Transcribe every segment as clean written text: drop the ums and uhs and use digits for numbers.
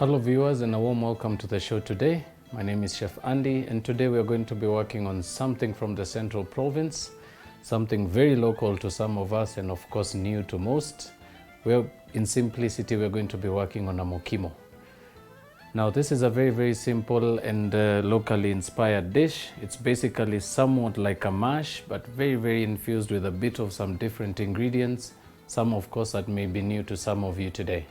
Hello viewers and a warm welcome to the show today. My name is Chef Andy and today we are going to be working on something from the Central Province, something very local to some of us and of course new to most. In simplicity we're going to be working on a mukimo. Now this is a very simple and locally inspired dish. It's basically somewhat like a mash but very infused with a bit of some different ingredients, some of course that may be new to some of you today.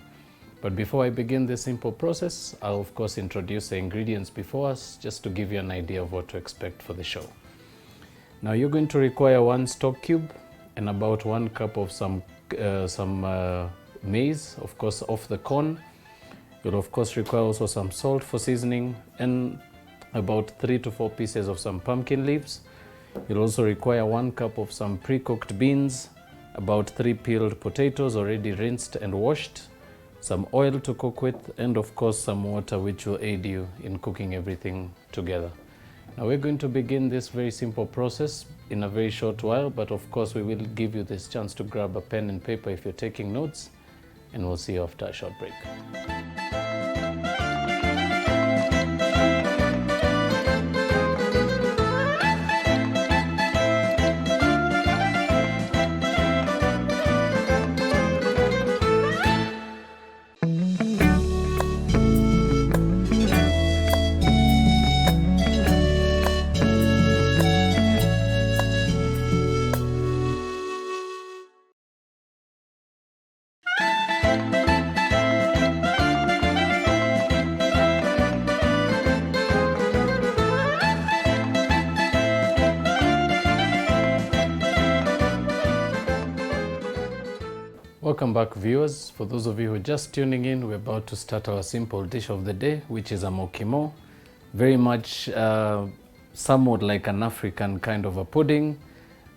But before I begin this simple process, I'll of course introduce the ingredients before us just to give you an idea of what to expect for the show. Now you're going to require 1 stock cube and about 1 cup of some maize, of course off the corn. You'll of course require also some salt for seasoning and about 3 to 4 pieces of some pumpkin leaves. You'll also require 1 cup of some pre-cooked beans, about 3 peeled potatoes already rinsed and washed, some oil to cook with, and of course some water which will aid you in cooking everything together. Now we're going to begin this very simple process in a very short while, but of course we will give you this chance to grab a pen and paper if you're taking notes, and we'll see you after a short break. Welcome back viewers. For those of you who are just tuning in, we're about to start our simple dish of the day, which is a mukimo. Very much somewhat like an African kind of a pudding.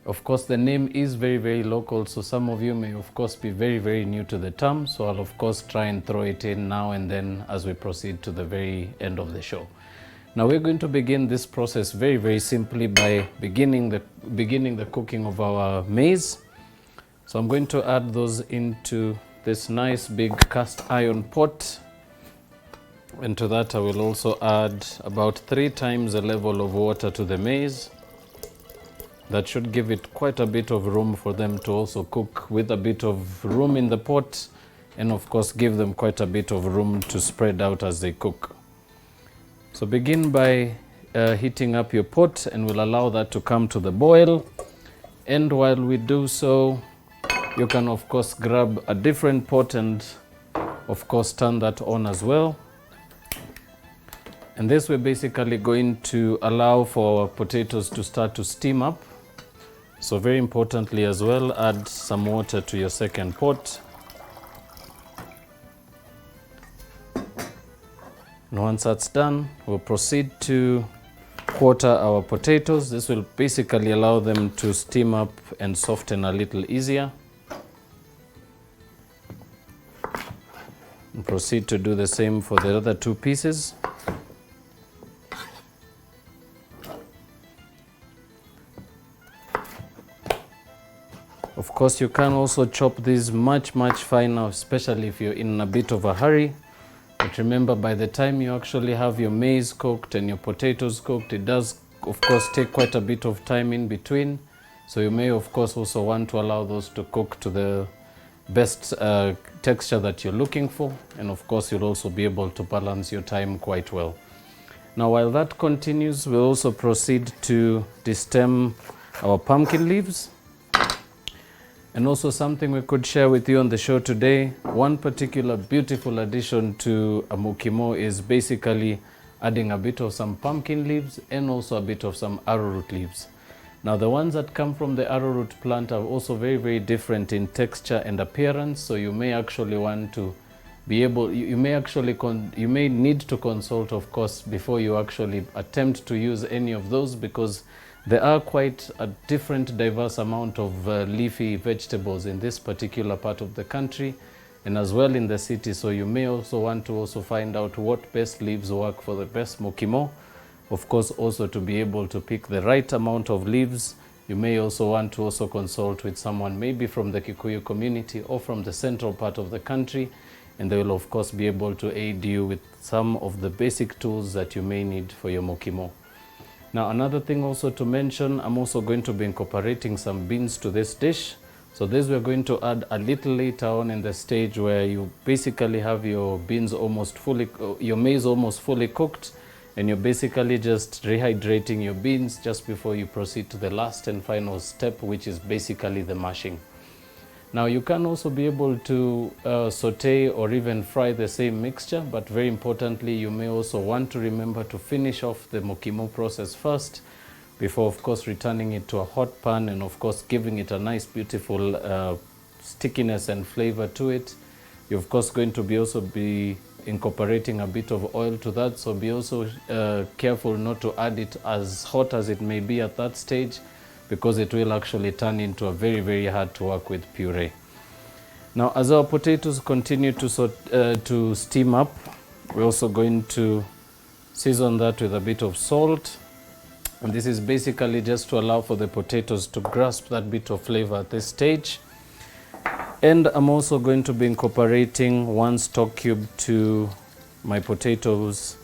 Of course the name is very local, so some of you may of course be very new to the term, so I'll of course try and throw it in now and then as we proceed to the very end of the show. Now we're going to begin this process very simply by beginning the cooking of our maize. So I'm going to add those into this nice big cast iron pot, and to that I will also add about 3 times the level of water to the maize. That should give it quite a bit of room for them to also cook, with a bit of room in the pot, and of course give them quite a bit of room to spread out as they cook. So begin by heating up your pot, and we'll allow that to come to the boil. And while we do so, you can of course grab a different pot and of course turn that on as well. And this we're basically going to allow for our potatoes to start to steam up. So very importantly as well, add some water to your second pot. And once that's done, we'll proceed to quarter our potatoes. This will basically allow them to steam up and soften a little easier. And proceed to do the same for the other 2 pieces. Of course you can also chop these much finer, especially if you're in a bit of a hurry. But remember, by the time you actually have your maize cooked and your potatoes cooked, it does of course take quite a bit of time in between. So you may of course also want to allow those to cook to the best texture that you're looking for, and of course you'll also be able to balance your time quite well. Now while that continues, we'll also proceed to destem our pumpkin leaves. And also something we could share with you on the show today, one particular beautiful addition to a mukimo is basically adding a bit of some pumpkin leaves and also a bit of some arrowroot leaves. Now the ones that come from the arrowroot plant are also very different in texture and appearance, so you may actually want to be able, you may need to consult of course before you actually attempt to use any of those, because there are quite a different diverse amount of leafy vegetables in this particular part of the country and as well in the city, so you may also want to also find out what best leaves work for the best mukimo. Of course also to be able to pick the right amount of leaves, you may also want to also consult with someone maybe from the Kikuyu community or from the central part of the country and they will of course be able to aid you with some of the basic tools that you may need for your mukimo. Now another thing also to mention, I'm also going to be incorporating some beans to this dish. So this we're going to add a little later on in the stage where you basically have your beans almost fully, your maize almost fully cooked, and you're basically just rehydrating your beans just before you proceed to the last and final step, which is basically the mashing. Now you can also be able to saute or even fry the same mixture, but very importantly you may also want to remember to finish off the mukimo process first before of course returning it to a hot pan and of course giving it a nice beautiful stickiness and flavor to it. You're of course going to be also be incorporating a bit of oil to that, so be also careful not to add it as hot as it may be at that stage, because it will actually turn into a very hard to work with puree. Now as our potatoes continue to steam up, we're also going to season that with a bit of salt, and this is basically just to allow for the potatoes to grasp that bit of flavor at this stage. And I'm also going to be incorporating 1 stock cube to my potatoes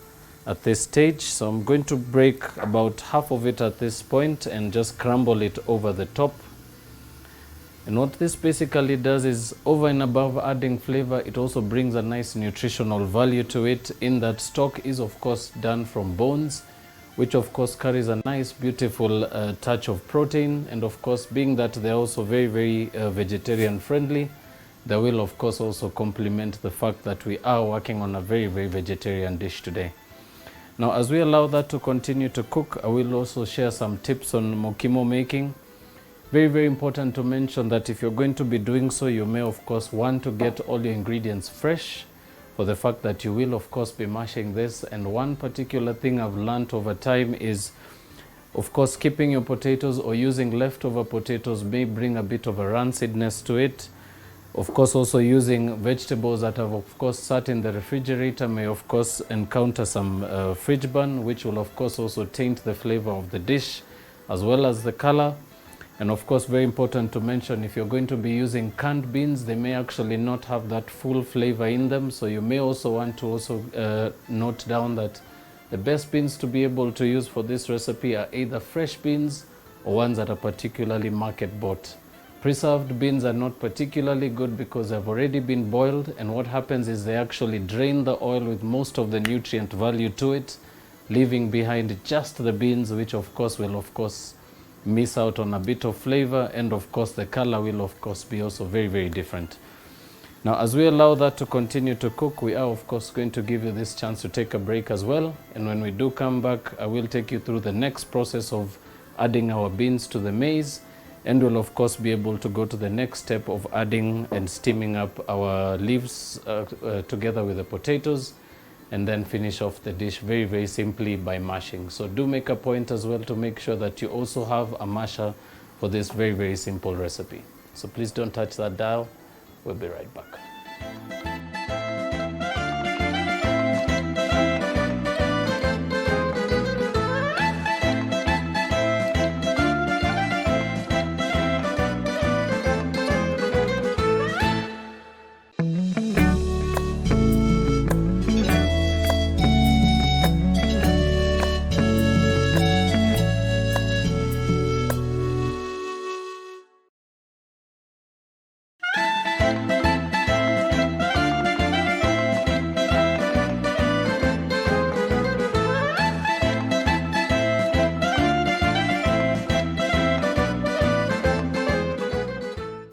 at this stage. So I'm going to break about half of it at this point and just crumble it over the top. And what this basically does is, over and above adding flavor, it also brings a nice nutritional value to it, in that stock is of course done from bones, which of course carries a nice beautiful touch of protein, and of course being that they're also very vegetarian friendly, they will of course also complement the fact that we are working on a very vegetarian dish today. Now as we allow that to continue to cook, I will also share some tips on mukimo making. Very important to mention that if you're going to be doing so, you may of course want to get all your ingredients fresh, for the fact that you will of course be mashing this. And one particular thing I've learned over time is of course keeping your potatoes or using leftover potatoes may bring a bit of a rancidness to it. Of course also using vegetables that have of course sat in the refrigerator may of course encounter some fridge burn, which will of course also taint the flavor of the dish as well as the color. And of course, very important to mention, if you're going to be using canned beans, they may actually not have that full flavor in them. So you may also want to also note down that the best beans to be able to use for this recipe are either fresh beans or ones that are particularly market bought. Preserved beans are not particularly good because they've already been boiled, and what happens is they actually drain the oil with most of the nutrient value to it, leaving behind just the beans, which of course will of course miss out on a bit of flavor, and of course the color will of course be also very different. Now as we allow that to continue to cook, we are of course going to give you this chance to take a break as well, and when we do come back, I will take you through the next process of adding our beans to the maize, and we'll of course be able to go to the next step of adding and steaming up our leaves together with the potatoes, and then finish off the dish very simply by mashing. So do make a point as well to make sure that you also have a masher for this very simple recipe. So please don't touch that dial. We'll be right back.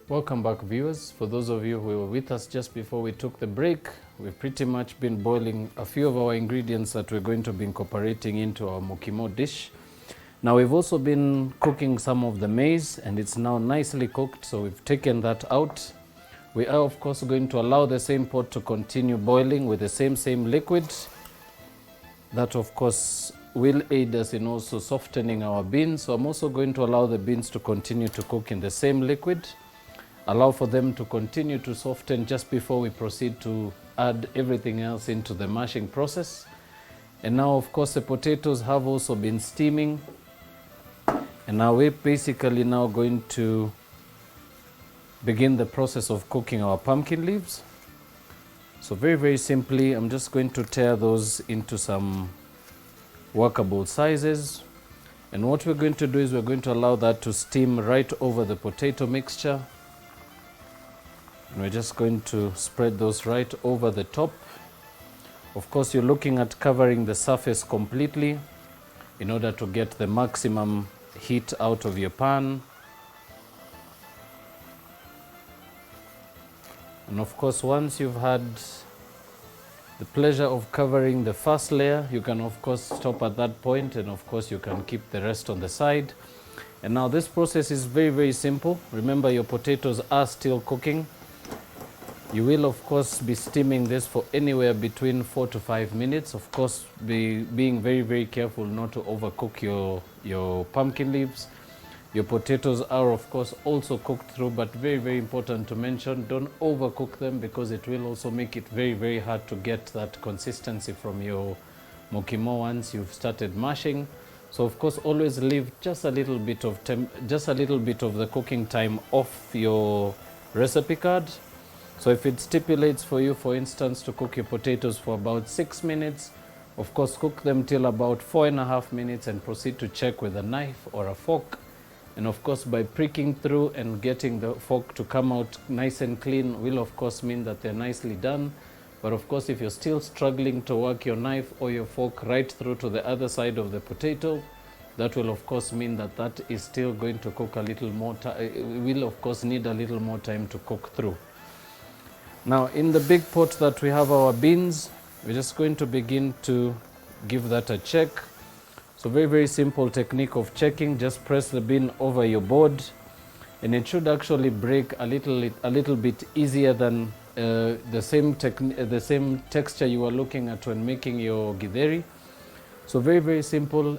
Welcome back, viewers. For those of you who were with us just before we took the break, we've pretty much been boiling a few of our ingredients that we're going to be incorporating into our mukimo dish. Now we've also been cooking some of the maize, and it's now nicely cooked, so we've taken that out. We are of course going to allow the same pot to continue boiling with the same liquid. That of course will aid us in also softening our beans. So I'm also going to allow the beans to continue to cook in the same liquid, allow for them to continue to soften just before we proceed to add everything else into the mashing process. And now of course the potatoes have also been steaming, and now we're basically now going to begin the process of cooking our pumpkin leaves. So very, very simply, I'm just going to tear those into some workable sizes. And what we're going to do is we're going to allow that to steam right over the potato mixture. And we're just going to spread those right over the top. Of course, you're looking at covering the surface completely in order to get the maximum heat out of your pan. And of course, once you've had the pleasure of covering the first layer, you can of course stop at that point, and of course you can keep the rest on the side. And now this process is very, very simple. Remember, your potatoes are still cooking. You will of course be steaming this for anywhere between 4 to 5 minutes. Of course, being very, very careful not to overcook your pumpkin leaves. Your potatoes are of course also cooked through, but very, very important to mention, don't overcook them, because it will also make it very, very hard to get that consistency from your mukimo once you've started mashing. So of course, always leave just a little bit of the cooking time off your recipe card. So if it stipulates for you, for instance, to cook your potatoes for about 6 minutes, of course cook them till about 4.5 minutes and proceed to check with a knife or a fork. And of course, by pricking through and getting the fork to come out nice and clean will of course mean that they're nicely done. But of course, if you're still struggling to work your knife or your fork right through to the other side of the potato, that will of course mean that that is still going to cook a little more time. Will of course need a little more time to cook through. Now, in the big pot that we have our beans, we're just going to begin to give that a check. So very, very simple technique of checking. Just press the bean over your board, and it should actually break a little bit easier than the same texture you are looking at when making your githeri. So very, very simple.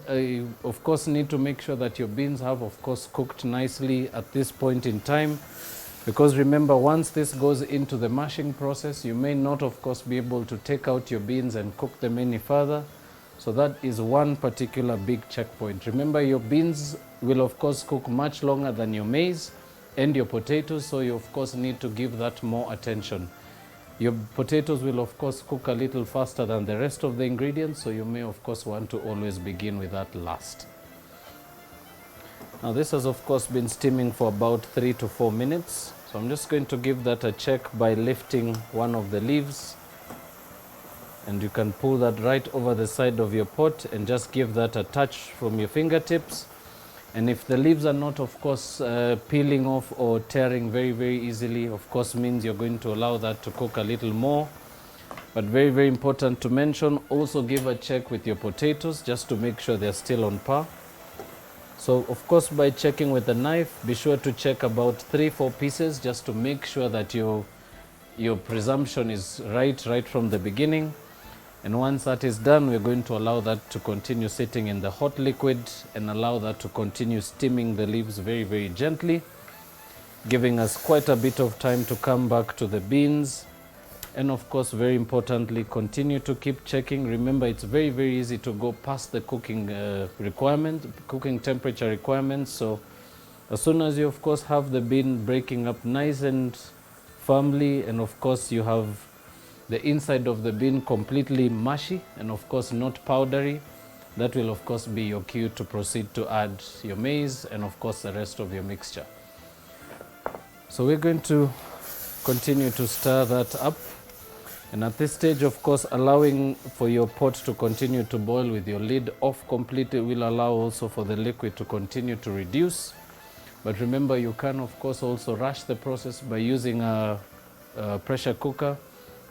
Of course, need to make sure that your beans have of course cooked nicely at this point in time, because remember, once this goes into the mashing process, you may not of course be able to take out your beans and cook them any further. So that is one particular big checkpoint. Remember, your beans will of course cook much longer than your maize and your potatoes, so you of course need to give that more attention. Your potatoes will of course cook a little faster than the rest of the ingredients, so you may of course want to always begin with that last. Now this has of course been steaming for about 3 to 4 minutes. So I'm just going to give that a check by lifting one of the leaves. And you can pull that right over the side of your pot and just give that a touch from your fingertips. And if the leaves are not of course peeling off or tearing very, very easily, of course means you're going to allow that to cook a little more. But very, very important to mention, also give a check with your potatoes just to make sure they're still on par. So of course, by checking with a knife, be sure to check about 3-4 pieces just to make sure that your presumption is right from the beginning. And once that is done, we're going to allow that to continue sitting in the hot liquid and allow that to continue steaming the leaves very, very gently, giving us quite a bit of time to come back to the beans. And of course, very importantly, continue to keep checking. Remember, it's very, very easy to go past the cooking cooking temperature requirements. So as soon as you of course have the bean breaking up nice and firmly, and of course you have the inside of the bean completely mushy and of course not powdery, that will of course be your cue to proceed to add your maize and of course the rest of your mixture. So we're going to continue to stir that up, and at this stage of course allowing for your pot to continue to boil with your lid off completely will allow also for the liquid to continue to reduce. But remember, you can of course also rush the process by using a pressure cooker.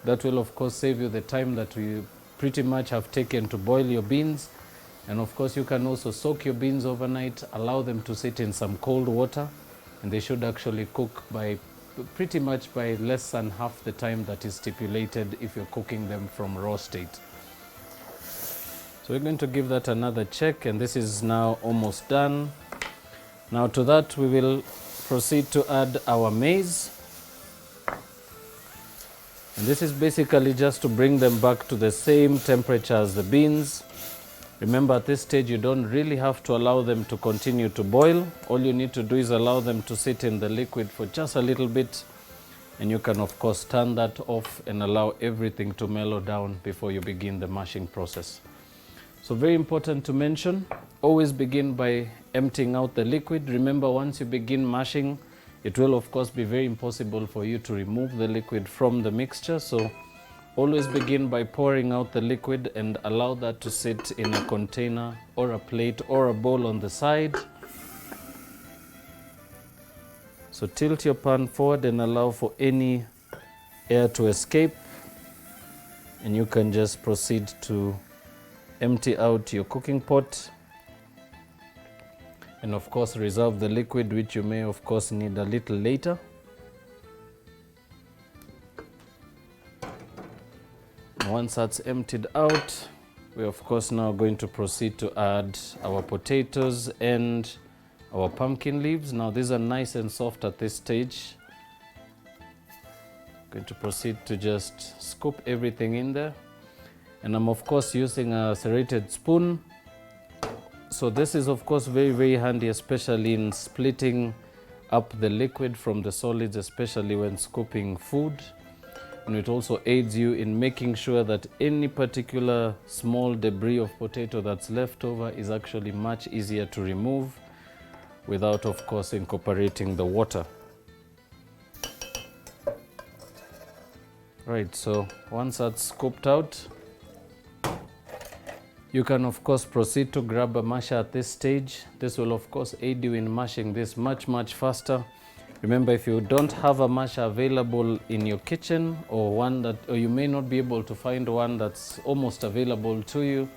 That will of course save you the time that we pretty much have taken to boil your beans. And of course you can also soak your beans overnight, allow them to sit in some cold water, and they should actually cook by pretty much by less than half the time that is stipulated if you're cooking them from raw state. So we're going to give that another check, and this is now almost done. Now to that we will proceed to add our maize. And this is basically just to bring them back to the same temperature as the beans. Remember, at this stage you don't really have to allow them to continue to boil. All you need to do is allow them to sit in the liquid for just a little bit, And you can of course turn that off and allow everything to mellow down before you begin the mashing process. So very important to mention, always begin by emptying out the liquid. Remember, once you begin mashing, it will of course be very impossible for you to remove the liquid from the mixture. So always begin by pouring out the liquid and allow that to sit in a container or a plate or a bowl on the side. So tilt your pan forward and allow for any air to escape, and you can just proceed to empty out your cooking pot, and of course reserve the liquid, which you may of course need a little later. Once that's emptied out, we're of course now going to proceed to add our potatoes and our pumpkin leaves. Now these are nice and soft at this stage. Going to proceed to just scoop everything in there, and I'm of course using a serrated spoon. So this is of course very handy, especially in splitting up the liquid from the solids, especially when scooping food. And it also aids you in making sure that any particular small debris of potato that's left over is actually much easier to remove without of course incorporating the water. Right, so once that's scooped out, you can of course proceed to grab a masher at this stage. This will of course aid you in mashing this much faster. Remember, if you don't have a masher available in your kitchen, or you may not be able to find one that's almost available to you,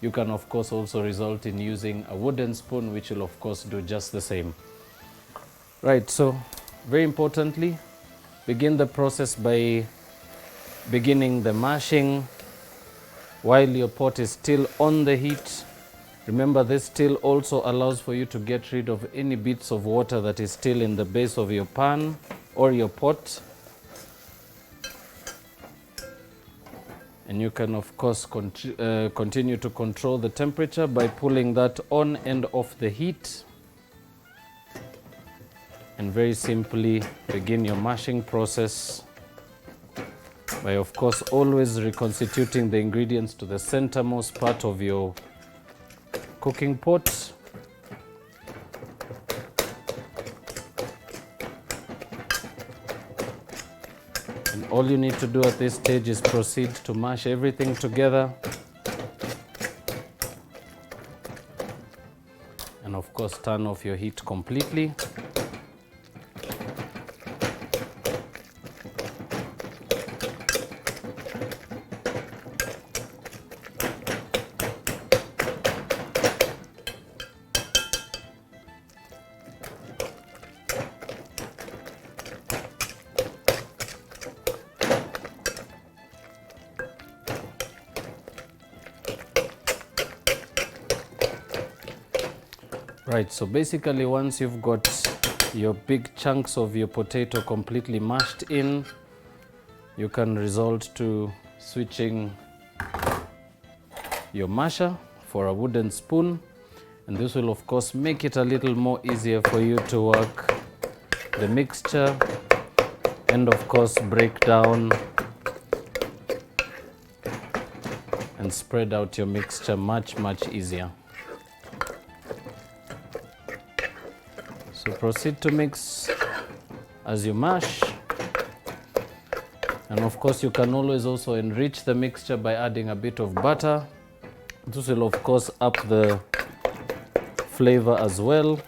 you can of course also result in using a wooden spoon, which will of course do just the same. Right, so very importantly, begin the process by beginning the mashing while your pot is still on the heat. Remember, this still also allows for you to get rid of any bits of water that is still in the base of your pan or your pot. And you can of course continue to control the temperature by pulling that on and off the heat. And very simply begin your mashing process by of course always reconstituting the ingredients to the centermost part of your cooking pot. And all you need to do at this stage is proceed to mash everything together. And of course turn off your heat completely. Right, so basically once you've got your big chunks of your potato completely mashed in, you can resort to switching your masher for a wooden spoon, and this will of course make it a little more easier for you to work the mixture and of course break down and spread out your mixture much easier. So proceed to mix as you mash, and of course you can always also enrich the mixture by adding a bit of butter. This will of course up the flavor as well,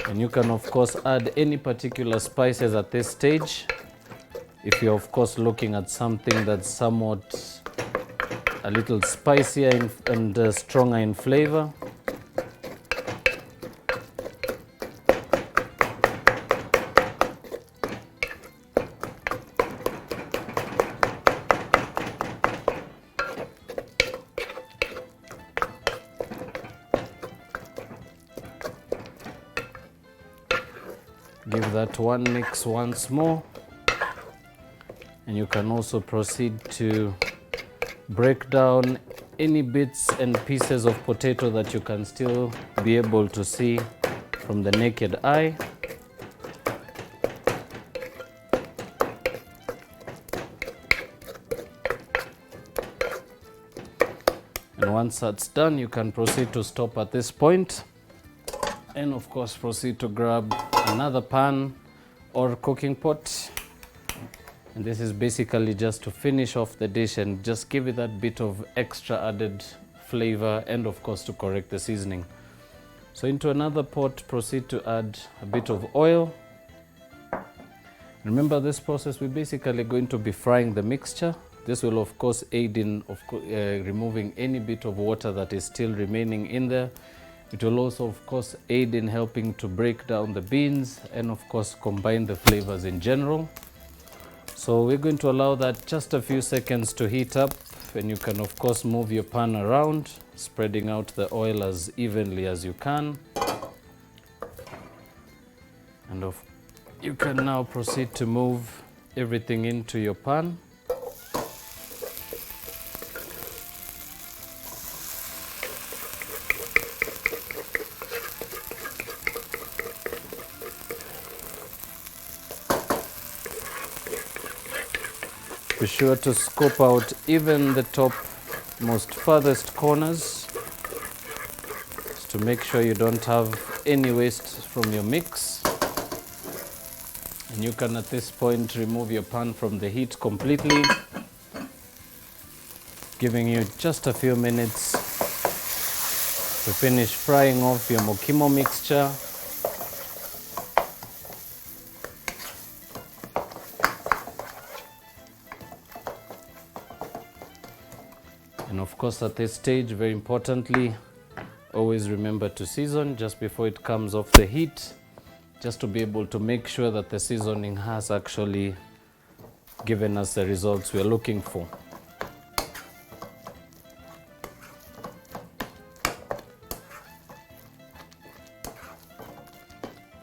and you can of course add any particular spices at this stage if you're of course looking at something that's somewhat a little spicier and stronger in flavor. Give that one mix once more, and you can also proceed to break down any bits and pieces of potato that you can still be able to see from the naked eye. Once that's done, you can proceed to stop at this point, and of course proceed to grab another pan or cooking pot. And this is basically just to finish off the dish and just give it that bit of extra added flavor, and of course to correct the seasoning. So into another pot, proceed to add a bit of oil. Remember, this process, we're basically going to be frying the mixture. This will of course aid in removing any bit of water that is still remaining in there. It will also of course aid in helping to break down the beans and of course combine the flavors in general. So we're going to allow that just a few seconds to heat up, and you can of course move your pan around, spreading out the oil as evenly as you can. And you can now proceed to move everything into your pan. Be sure to scoop out even the top most farthest corners, just to make sure you don't have any waste from your mix. And you can at this point remove your pan from the heat completely, giving you just a few minutes to finish frying off your Mukimo mixture. And of course at this stage, very importantly, always remember to season just before it comes off the heat, just to be able to make sure that the seasoning has actually given us the results we're looking for.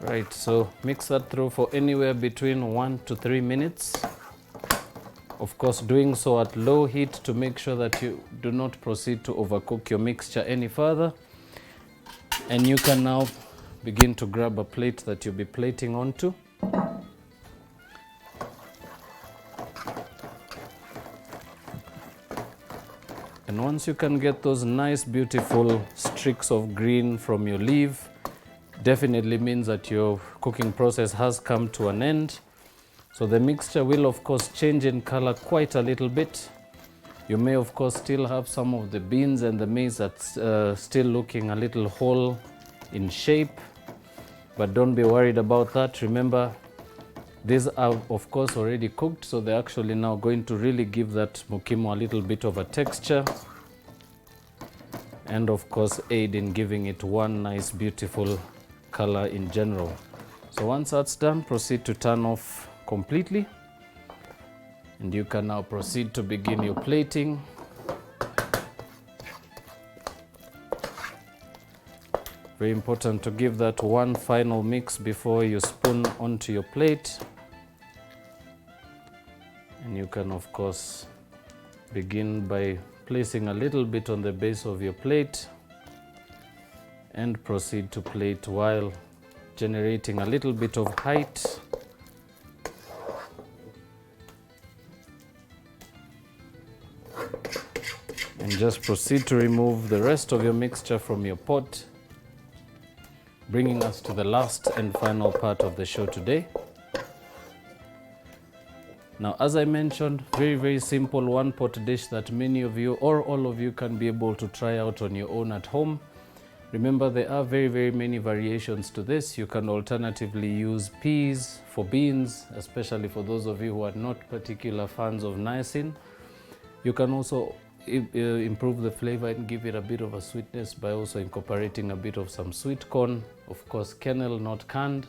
Right, so mix that through for anywhere between 1 to 3 minutes. Of course, doing so at low heat to make sure that you do not proceed to overcook your mixture any further. And you can now begin to grab a plate that you'll be plating onto. And once you can get those nice, beautiful streaks of green from your leaf, definitely means that your cooking process has come to an end. So the mixture will of course change in color quite a little bit. You may of course still have some of the beans and the maize that's still looking a little whole in shape, but don't be worried about that. Remember, these are of course already cooked, so they're actually now going to really give that Mukimo a little bit of a texture, and of course aid in giving it one nice beautiful color in general. So once that's done, proceed to turn off completely, and you can now proceed to begin your plating. Very important to give that one final mix before you spoon onto your plate. And you can of course begin by placing a little bit on the base of your plate and proceed to plate while generating a little bit of height. And just proceed to remove the rest of your mixture from your pot, bringing us to the last and final part of the show today. Now, as I mentioned, very, very simple one pot dish that many of you or all of you can be able to try out on your own at home. Remember, there are very, very many variations to this. You can alternatively use peas for beans, especially for those of you who are not particular fans of niacin. You can also improve the flavor and give it a bit of a sweetness by also incorporating a bit of some sweet corn, of course kernel, not canned.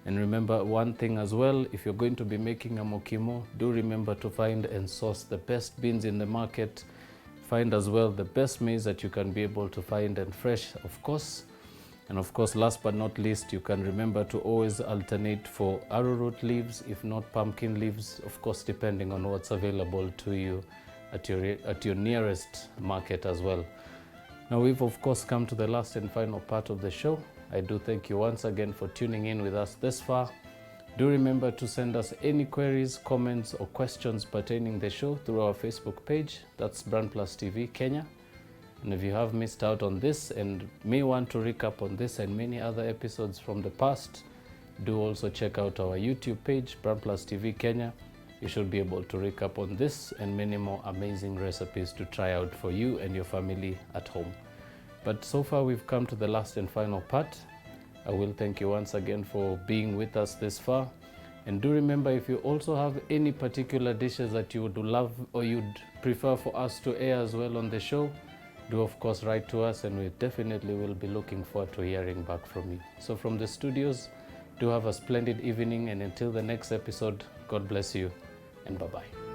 And remember one thing as well, if you're going to be making a Mukimo, do remember to find and source the best beans in the market. Find as well the best maize that you can be able to find, and fresh of course. And of course, last but not least, you can remember to always alternate for arrowroot leaves, if not pumpkin leaves, of course depending on what's available to you at your nearest market as well. Now we've of course come to the last and final part of the show. I do thank you once again for tuning in with us this far. Do remember to send us any queries, comments or questions pertaining the show through our Facebook page. That's BrandPlus TV Kenya. And if you have missed out on this and may want to recap on this and many other episodes from the past, do also check out our YouTube page, BrandPlus TV Kenya. You should be able to recap on this and many more amazing recipes to try out for you and your family at home. But so far we've come to the last and final part. I will thank you once again for being with us this far. And do remember, if you also have any particular dishes that you would love or you'd prefer for us to air as well on the show, do of course write to us, and we definitely will be looking forward to hearing back from you. So from the studios, do have a splendid evening, and until the next episode, God bless you and bye-bye.